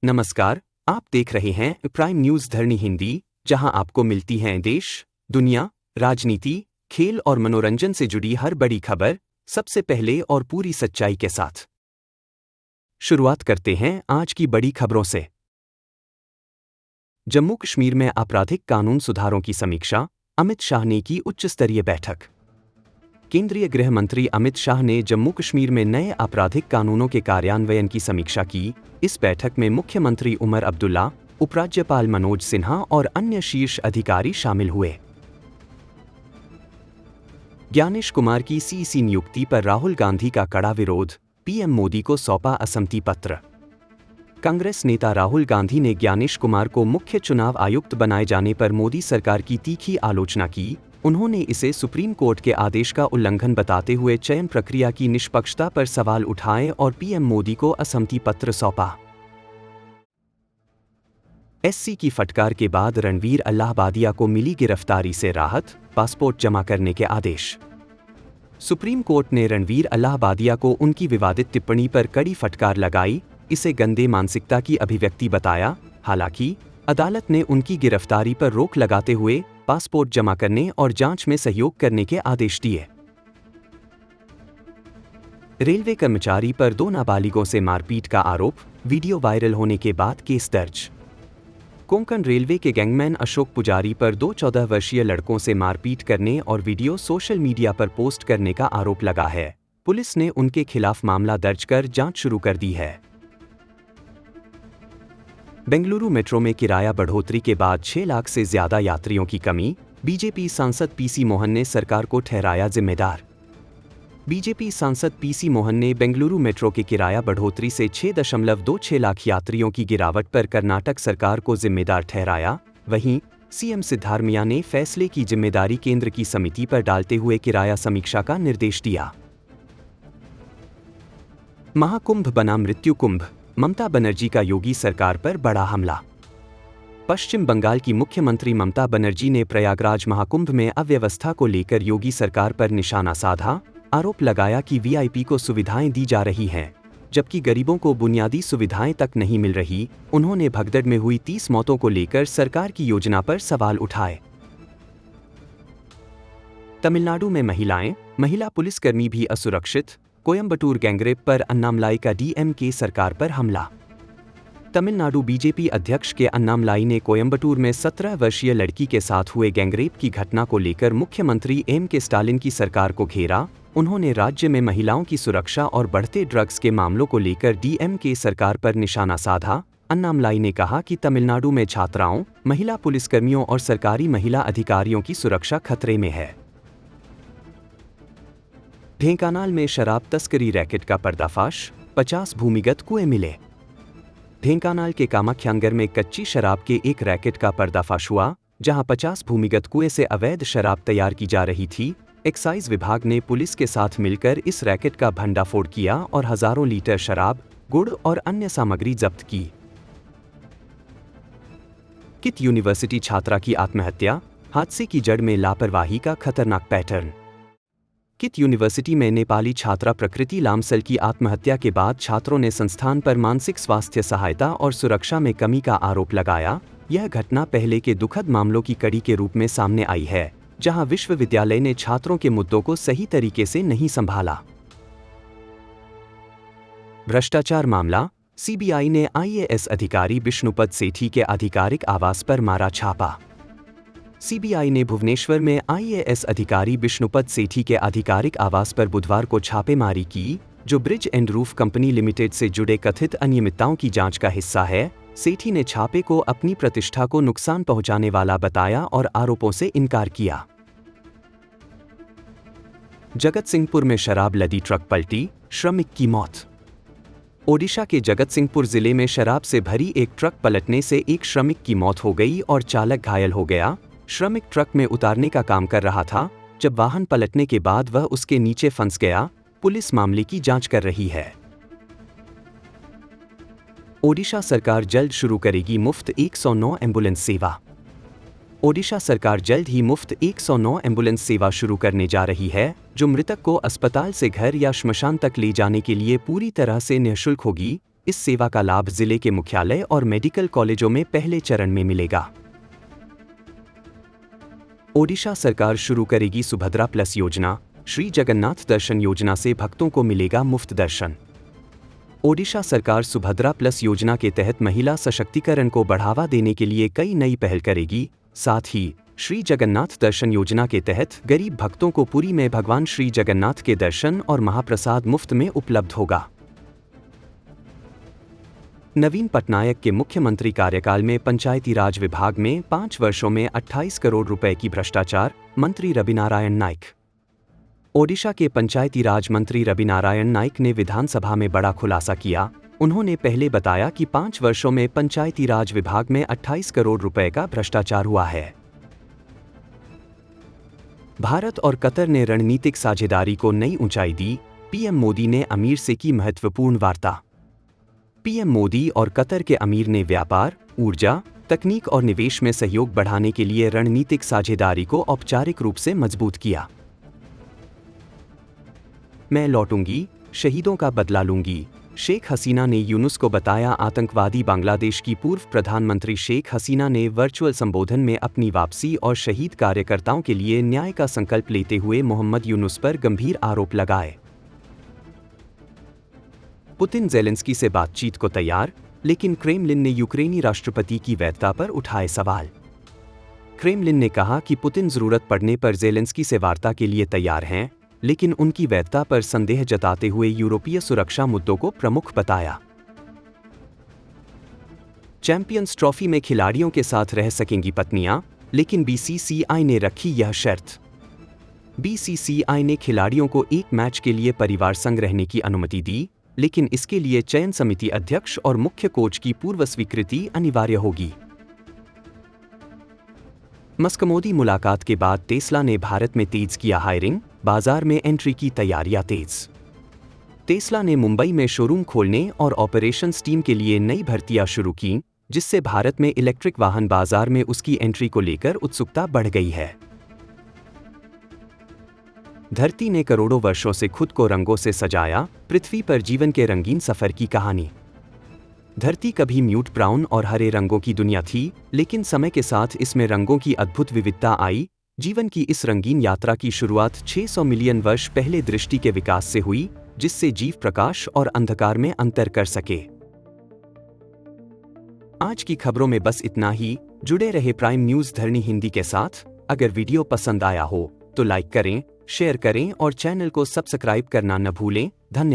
नमस्कार, आप देख रहे हैं प्राइम न्यूज़ धरनी हिंदी, जहां आपको मिलती हैं देश, दुनिया, राजनीति, खेल और मनोरंजन से जुड़ी हर बड़ी खबर सबसे पहले और पूरी सच्चाई के साथ। शुरुआत करते हैं आज की बड़ी खबरों से। जम्मू कश्मीर में आपराधिक कानून सुधारों की समीक्षा, अमित शाह ने की उच्च स्तरीय बैठक। केंद्रीय गृह मंत्री अमित शाह ने जम्मू कश्मीर में नए आपराधिक कानूनों के कार्यान्वयन की समीक्षा की। इस बैठक में मुख्यमंत्री उमर अब्दुल्ला, उपराज्यपाल मनोज सिन्हा और अन्य शीर्ष अधिकारी शामिल हुए। ज्ञानेश कुमार की सीईसी नियुक्ति पर राहुल गांधी का कड़ा विरोध, पीएम मोदी को सौंपा असहमति पत्र। कांग्रेस नेता राहुल गांधी ने ज्ञानेश कुमार को मुख्य चुनाव आयुक्त बनाए जाने पर मोदी सरकार की तीखी आलोचना की। उन्होंने इसे सुप्रीम कोर्ट के आदेश का उल्लंघन बताते हुए चयन प्रक्रिया की निष्पक्षता पर सवाल उठाए और पीएम मोदी को असहमति पत्र सौंपा। एससी की फटकार के बाद रणवीर अल्लाहबादिया को मिली गिरफ्तारी से राहत, पासपोर्ट जमा करने के आदेश। सुप्रीम कोर्ट ने रणवीर अल्लाहबादिया को उनकी विवादित टिप्पणी पर कड़ी फटकार लगाई, इसे गंदे मानसिकता की अभिव्यक्ति बताया। हालांकि अदालत ने उनकी गिरफ्तारी पर रोक लगाते हुए पासपोर्ट जमा करने और जांच में सहयोग करने के आदेश दिए। रेलवे कर्मचारी पर 2 नाबालिगों से मारपीट का आरोप, वीडियो वायरल होने के बाद केस दर्ज। कोंकण रेलवे के गैंगमैन अशोक पुजारी पर 2 14 वर्षीय लड़कों से मारपीट करने और वीडियो सोशल मीडिया पर पोस्ट करने का आरोप लगा है। पुलिस ने उनके खिलाफ मामला दर्ज कर जांच शुरू कर दी है। बेंगलुरु मेट्रो में किराया बढ़ोतरी के बाद 6 लाख से ज्यादा यात्रियों की कमी, बीजेपी सांसद पीसी मोहन ने सरकार को ठहराया जिम्मेदार। बीजेपी सांसद पीसी मोहन ने बेंगलुरु मेट्रो के किराया बढ़ोतरी से 6.26 लाख यात्रियों की गिरावट पर कर्नाटक सरकार को जिम्मेदार ठहराया। वहीं सीएम सिद्धारमैया ने फैसले की जिम्मेदारी केंद्र की समिति पर डालते हुए किराया समीक्षा का निर्देश दिया। महाकुंभ बना मृत्यु कुंभ, ममता बनर्जी का योगी सरकार पर बड़ा हमला। पश्चिम बंगाल की मुख्यमंत्री ममता बनर्जी ने प्रयागराज महाकुंभ में अव्यवस्था को लेकर योगी सरकार पर निशाना साधा। आरोप लगाया कि वीआईपी को सुविधाएं दी जा रही हैं, जबकि गरीबों को बुनियादी सुविधाएं तक नहीं मिल रही। उन्होंने भगदड़ में हुई 30 मौतों को लेकर सरकार की योजना पर सवाल उठाए। तमिलनाडु में महिला पुलिसकर्मी भी असुरक्षित, कोयम्बटूर गैंगरेप पर अन्नामलाई का डीएमके सरकार पर हमला। तमिलनाडु बीजेपी अध्यक्ष के अन्नामलाई ने कोयम्बटूर में 17 वर्षीय लड़की के साथ हुए गैंगरेप की घटना को लेकर मुख्यमंत्री एम.के. स्टालिन की सरकार को घेरा। उन्होंने राज्य में महिलाओं की सुरक्षा और बढ़ते ड्रग्स के मामलों को लेकर डीएमके सरकार पर निशाना साधा। अन्नामलाई ने कहा कि तमिलनाडु में छात्राओं, महिला पुलिसकर्मियों और सरकारी महिला अधिकारियों की सुरक्षा खतरे में है। ढेंकानाल में शराब तस्करी रैकेट का पर्दाफाश, 50 भूमिगत कुएं मिले। ढेंकानाल के कामाख्यानगर में कच्ची शराब के एक रैकेट का पर्दाफाश हुआ, जहां 50 भूमिगत कुएं से अवैध शराब तैयार की जा रही थी। एक्साइज विभाग ने पुलिस के साथ मिलकर इस रैकेट का भंडाफोड़ किया और हजारों लीटर शराब, गुड़ और अन्य सामग्री जब्त की। किट यूनिवर्सिटी छात्रा की आत्महत्या, हादसे की जड़ में लापरवाही का खतरनाक पैटर्न। किट यूनिवर्सिटी में नेपाली छात्रा प्रकृति लामसल की आत्महत्या के बाद छात्रों ने संस्थान पर मानसिक स्वास्थ्य सहायता और सुरक्षा में कमी का आरोप लगाया। यह घटना पहले के दुखद मामलों की कड़ी के रूप में सामने आई है, जहां विश्वविद्यालय ने छात्रों के मुद्दों को सही तरीके से नहीं संभाला। भ्रष्टाचार मामला, सीबीआई ने आईएएस अधिकारी विष्णुपद सेठी के आधिकारिक आवास पर मारा छापा। सीबीआई ने भुवनेश्वर में आईएएस अधिकारी विष्णुपद सेठी के आधिकारिक आवास पर बुधवार को छापेमारी की, जो bridge and roof company limited से जुड़े कथित अनियमितताओं की जांच का हिस्सा है। सेठी ने छापे को अपनी प्रतिष्ठा को नुकसान पहुंचाने वाला बताया और आरोपों से इनकार किया। जगतसिंहपुर में शराब लदी ट्रक पलटी, श्रमिक की मौत। ओडिशा के जगतसिंहपुर जिले में शराब से भरी एक ट्रक पलटने से एक श्रमिक की मौत हो गई और चालक घायल हो गया। श्रमिक ट्रक में उतारने का काम कर रहा था, जब वाहन पलटने के बाद वह उसके नीचे फंस गया। पुलिस मामले की जांच कर रही है। ओडिशा सरकार जल्द शुरू करेगी मुफ्त 109 एम्बुलेंस सेवा। ओडिशा सरकार जल्द ही मुफ्त 109 एम्बुलेंस सेवा शुरू करने जा रही है, जो मृतक को अस्पताल से घर या श्मशान तक ले जाने के लिए पूरी तरह से निःशुल्क होगी। इस सेवा का लाभ जिले के मुख्यालय और मेडिकल कॉलेजों में पहले चरण में मिलेगा। ओडिशा सरकार शुरू करेगी सुभद्रा प्लस योजना। श्री जगन्नाथ दर्शन योजना से भक्तों को मिलेगा मुफ्त दर्शन। ओडिशा सरकार सुभद्रा प्लस योजना के तहत महिला सशक्तिकरण को बढ़ावा देने के लिए कई नई पहल करेगी। साथ ही श्री जगन्नाथ दर्शन योजना के तहत गरीब भक्तों को पुरी में भगवान श्री जगन्नाथ के दर्शन और महाप्रसाद मुफ्त में उपलब्ध होगा। नवीन पटनायक के मुख्यमंत्री कार्यकाल में पंचायती राज विभाग में 5 वर्षों में 28 करोड़ रुपए की भ्रष्टाचार। मंत्री रविनारायण नाइक। ओडिशा के पंचायती राज मंत्री रविनारायण नाइक ने विधानसभा में बड़ा खुलासा किया। उन्होंने पहले बताया कि 5 वर्षों में पंचायती राज विभाग में 28 करोड़ रुपए का भ्रष्टाचार हुआ है। भारत और कतर ने रणनीतिक साझेदारी को नई ऊंचाई दी। पीएम मोदी ने अमीर से की महत्वपूर्ण वार्ता। पीएम मोदी और कतर के अमीर ने व्यापार, ऊर्जा, तकनीक और निवेश में सहयोग बढ़ाने के लिए रणनीतिक साझेदारी को औपचारिक रूप से मजबूत किया। मैं लौटूंगी, शहीदों का बदला लूंगी। शेख हसीना ने यूनुस को बताया आतंकवादी। बांग्लादेश की पूर्व प्रधानमंत्री शेख हसीना ने वर्चुअल संबोधन में अपनी वापसी और शहीद कार्यकर्ताओं के लिए न्याय का संकल्प लेते हुए मोहम्मद यूनुस पर गंभीर आरोप लगाए। पुतिन ज़ेलेंस्की से बातचीत को तैयार, लेकिन क्रेमलिन ने यूक्रेनी राष्ट्रपति की वैधता पर उठाए सवाल। क्रेमलिन ने कहा कि पुतिन जरूरत पड़ने पर ज़ेलेंस्की से वार्ता के लिए तैयार हैं, लेकिन उनकी वैधता पर संदेह जताते हुए यूरोपीय सुरक्षा मुद्दों को प्रमुख बताया। चैंपियंस ट्रॉफी में खिलाड़ियों के साथ रह सकेंगी पत्नियां, लेकिन बीसीसीआई ने रखी यह शर्त। बीसीसीआई ने खिलाड़ियों को एक मैच के लिए परिवार संग रहने की अनुमति दी, लेकिन इसके लिए चयन समिति अध्यक्ष और मुख्य कोच की पूर्व स्वीकृति अनिवार्य होगी। मस्क मोदी मुलाकात के बाद टेस्ला ने भारत में तेज किया हायरिंग। बाजार में एंट्री की तैयारियां तेज। टेस्ला ने मुंबई में शोरूम खोलने और ऑपरेशंस टीम के लिए नई भर्तियां शुरू की, जिससे भारत में इलेक्ट्रिक वाहन बाजार में उसकी एंट्री को लेकर उत्सुकता बढ़ गई है। धरती ने करोड़ों वर्षों से खुद को रंगों से सजाया। पृथ्वी पर जीवन के रंगीन सफर की कहानी। धरती कभी म्यूट ब्राउन और हरे रंगों की दुनिया थी, लेकिन समय के साथ इसमें रंगों की अद्भुत विविधता आई। जीवन की इस रंगीन यात्रा की शुरुआत 600 मिलियन वर्ष पहले दृष्टि के विकास से हुई, जिससे जीव प्रकाश और अंधकार में अंतर कर सके। आज की खबरों में बस इतना ही। जुड़े रहे प्राइम न्यूज़ धरनी हिंदी के साथ। अगर वीडियो पसंद आया हो तो लाइक करें, शेयर करें और चैनल को सब्सक्राइब करना न भूलें। धन्यवाद।